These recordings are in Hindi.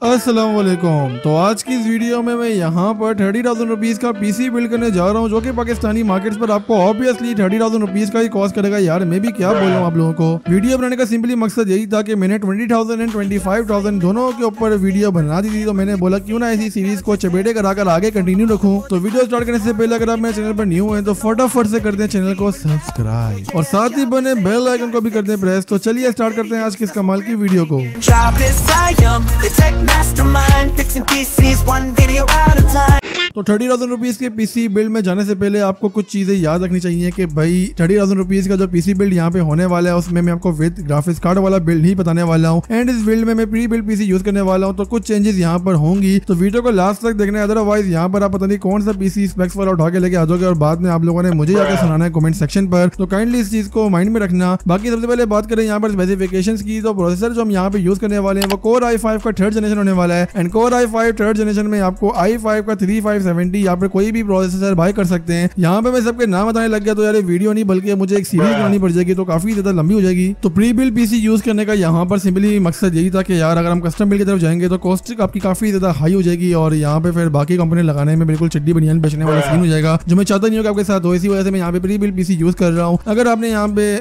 अस्सलाम वालेकुम। तो आज की इस वीडियो में मैं यहाँ पर 30,000 रुपीज का पीसी बिल्ड करने जा रहा हूँ, जो कि पाकिस्तानी मार्केट्स पर आपको ऑब्वियसली 30,000 रुपीज का ही कॉस्ट करेगा। यार मैं भी क्या बोल रहा हूँ आप लोगों को। वीडियो बनाने का सिंपली मकसद यही था कि मैंने 20,000 एंड 25,000 दोनों के ऊपर वीडियो बना दी थी, तो मैंने बोला क्यों ना ऐसी सीरीज को चपेटे कराकर आगे कंटिन्यू रखूँ। तो वीडियो स्टार्ट करने से पहले अगर आप मेरे चैनल पर न्यू हैं तो फटाफट से कर दें चैनल को सब्सक्राइब और साथ ही बने बेल आइकन को भी कर दें प्रेस। तो चलिए स्टार्ट करते हैं आज की इस कमाल की वीडियो को। तो 30,000 रुपीज के पीसी बिल्ड में जाने से पहले आपको कुछ चीजें याद रखनी चाहिए कि भाई 30,000 रुपीज का जो पीसी बिल्ड यहाँ पे होने वाला है उसमें मैं आपको विद ग्राफिक्स कार्ड वाला बिल्ड नहीं बताने वाला हूँ, एंड इस बिल्ड में मैं प्री बिल्ड पीसी यूज करने वाला हूँ। तो कुछ चेंजेस यहाँ पर होंगी, तो वीडियो को लास्ट तक देखना है, अदरवाइज यहाँ पर आप पता नहीं कौन सा पीसी स्पेक्स वाला उठा के लेके आ जाओगे और बाद में आप लोगों ने मुझे जाकर सुनाना है कमेंट सेक्शन पर। तो काइंडली इस चीज को माइंड में रखना। बाकी सबसे पहले बात करें यहाँ पर स्पेसिफिकेशंस की, तो प्रोसेसर जो हम यहाँ पे यूज करने वाले हैं वो Core i5 का 3rd जनरेशन होने वाला है, and Core i5 3rd generation में आपको i5 का 3570 यहाँ पे कोई भी प्रोसेसर बाय कर सकते हैं। यहाँ पे मैं सबके नाम बताने लग गया तो यार वीडियो नहीं बल्कि मुझे एक सीरीज बनानी पड़ जाएगी, तो काफी ज्यादा लंबी हो जाएगी। तो प्री बिल्ड पीसी यूज करने का यहाँ पर सिंपली मकसद यही था कि यार अगर हम कस्टम बिल्ड की तरफ जाएंगे तो कॉस्ट आपकी काफी ज्यादा हाई हो जाएगी और यहाँ पे फिर बाकी कंपनी लगाने में बिल्कुल चड्डी बनियान बेचने वाला सीन हो जाएगा, जो मैं चाहता नहीं हूँ कि आपके साथ हो। इसी वजह से मैं यहाँ पे प्री बिल्ड पीसी यूज कर रहा हूँ। अगर आपने यहाँ पे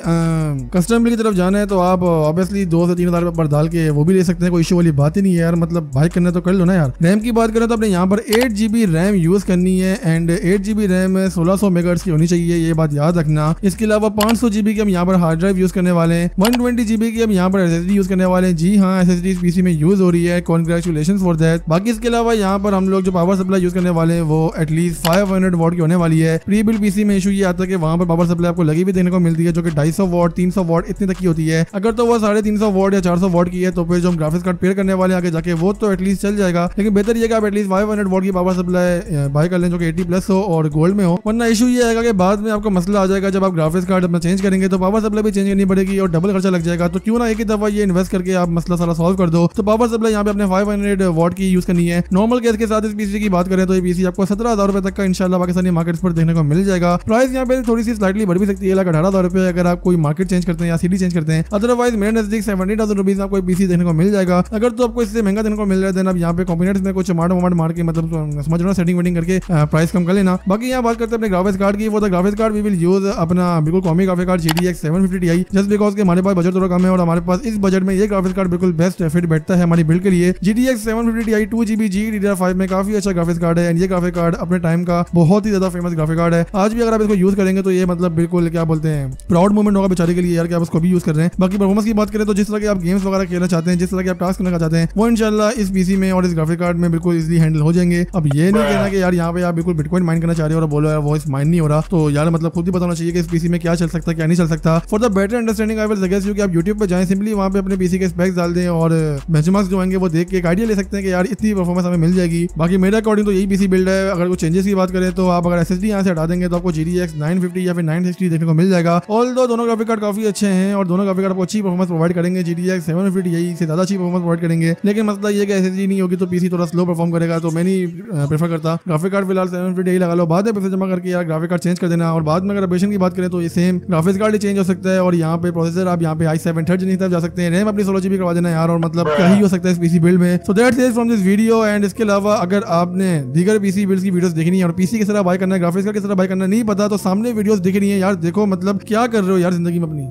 कस्टम बिल्ड की तरफ जाना है तो आप ऑब्वियसली 2 से 3 हज़ार पर डाल के वो भी ले सकते हैं, कोई इशू वाली बात ही नहीं है यार। मतलब बाइक करना तो कर लो ना यार। रैम की बात करें तो अपने यहाँ पर 8GB रैम यूज करनी है, एंड 8GB रैम 1600 मेगाहर्ट्ज की होनी चाहिए, ये बात याद रखना। इसके अलावा 500GB की हम यहाँ पर हार्ड ड्राइव यूज करने वाले हैं, 120GB की हम यहाँ पर SSD यूज करने वाले हैं। जी हाँ, SSD इस पीसी में यूज हो रही है, कांग्रेचुलेशंस फॉर दैट। बाकी इसके अलावा यहाँ पर हम लोग जो पावर सप्लाई यूज करने वाले हैं वो एटलीस्ट 500 वॉट की होने वाली है। प्री बिल्ड पीसी में इशू ये आता है कि वहाँ पर पावर सप्लाई आपको लगी भी देखने को मिलती है जो कि 250 वॉट 300 वॉट इतनी तक की होती है। अगर तो वो 350 वॉट या 400 वॉट की है तो फिर जो हम ग्राफिक्स कार्ड पेयर करने वाले आगे जाके वो तो एटलीस्ट चल जाएगा, लेकिन बेहतर ये कि आप एटलीस्ट 500 वॉट की पावर सप्लाई बाय कर लें जो कि 80+ हो और गोल्ड में हो। वरना इशू ये आएगा कि बाद में आपको मसला आ जाएगा, जब आप ग्राफिक्स कार्ड अपना चेंज करेंगे तो पावर सप्लाई भी चेंज करनी पड़ेगी और डबल खर्चा लग जाएगा। तो क्यों ना एक ही दफा ये इन्वेस्ट करके आप मसला सारा सॉल्व कर दो। तो पावर सप्लाई यहाँ पे अपने 500 वॉट की यूज करनी है। नॉर्मल केस के साथ इस पीसी की बात करें तो ये पीसी आपको 17,000 रुपए तक का इंशाल्लाह पाकिस्तानी मार्केट्स पर देखने को मिल जाएगा। प्राइस यहाँ पे थोड़ी सी स्लाइटली बढ़ भी सकती है, 18,000 रुपए अगर आप कोई मार्केट चेंज करते हैं या सिटी चेंज करते हैं। अदरवाइज मेरे नजदीक 70,000 रुपीज आपको पीसी देखने को मिल जाएगा। अगर तो आपको इससे महंगा देखने को मिल रहा है देन आप यहाँ पे कंपोनेंट्स में कुछ मार्ट मार के मतलब समझ लो सेटिंग वेटिंग करके प्राइस कम कर लेना। बाकी यहाँ बात करते हैं अपने ग्राफिक्स कार्ड की, वो तो graphics card we will use अपना बिल्कुल कॉमी graphic card GTX 750 Ti, just because के हमारे पास बजट थोड़ा कम है और हमारे पास इस बजट में ये ग्राफिक्स कार्ड बिल्कुल बेस्ट फिट बैठता है हमारी बिल्ड के लिए। GTX 750 Ti 2GB GDDR5 में काफी अच्छा ग्राफिक्स कार्ड है, एंड ये ग्राफिक कार्ड अपने टाइम का बहुत ही ज्यादा फेमस ग्राफिक कार्ड है। आज भी अगर आप इसको यूज करेंगे तो ये मतलब बिल्कुल क्या बोलते हैं प्राउड मोमेंट होगा बेचारे के लिए यार कि आप उसको भी यूज कर रहे हैं। बाकी परफॉर्मेंस की बात करें तो जिस तरह के आप गेम्स वगैरह खेलना चाहते हैं, जिस तरह के आप टास्क करना चाहते हैं, वो इंशाल्लाह इस पीसी में और इस ग्राफिक कार्ड में बिल्कुल इजीली हैंडल हो जाएंगे। अब ये नहीं कहना कि यार यहाँ पे आप बिल्कुल बिटकॉइन माइन करना चाह रहे हो और बोलो यार वॉइस माइन नहीं हो रहा, तो यार मतलब खुद ही बताना चाहिए कि इस पीसी में क्या चल सकता है क्या नहीं चल सकता। For the better understanding I will suggest you कि आप YouTube पे जाएं, सिंपली वहाँ पे अपने पीसी के स्पेक्स डाल दें और बेंचमार्क्स जो आएंगे वो देख के एक आइडिया ले सकते हैं कि यार इतनी परफॉर्मेंस हमें मिल जाएगी। बाकी मेरे अकॉर्डिंग तो यही पीसी बिल्ड है। अगर कुछ चेंजेस की बात करें तो आप अगर SSD यहाँ से हटा देंगे तो आपको GTX 950 या फिर 960 देखने को मिल जाएगा। ऑल्दो दोनों ग्राफिक कार्ड काफी अच्छे हैं और दोनों ग्राफिक कार्ड आपको अच्छी परफॉर्मेंस प्रोवाइड करेंगे। GTX 750 यही से ज्यादा अच्छी परफॉर्मेंस प्रोवाइड करेंगे, लेकिन मसला ये कि SSD नहीं होगी तो पीसी थोड़ा स्लो परफॉर्म करेगा, तो मैं नहीं प्रेफर करता। ग्राफिक कार्ड फिलहाल 750 यही लगा लो, बाद में पैसे जमा करके यार ग्राफिक कार्ड चेंज कर देना। और बाद में अगर अपडेशन की बात करें तो ये सेम ग्राफिक्स कार्ड ही चेंज हो सकता है और यहाँ पे प्रोसेसर आप यहाँ पे i7 3rd जनरेशन तरफ जा सकते हैं। रैम अपनी 16GB करवा देना यार, और मतलब क्या ही हो सकता है इस पीसी बिल्ड में। So that's it from this video. And इसके अलावा अगर आपने दीगर पीसी बिल्ड्स की वीडियोस देखनी है और पीसी किस तरह बाय करना है, ग्राफिक्स का किस तरह बाय करना नहीं पता, तो सामने वीडियोस दिख रही है यार। देखो मतलब क्या कर रहे हो यार जिंदगी में अपनी।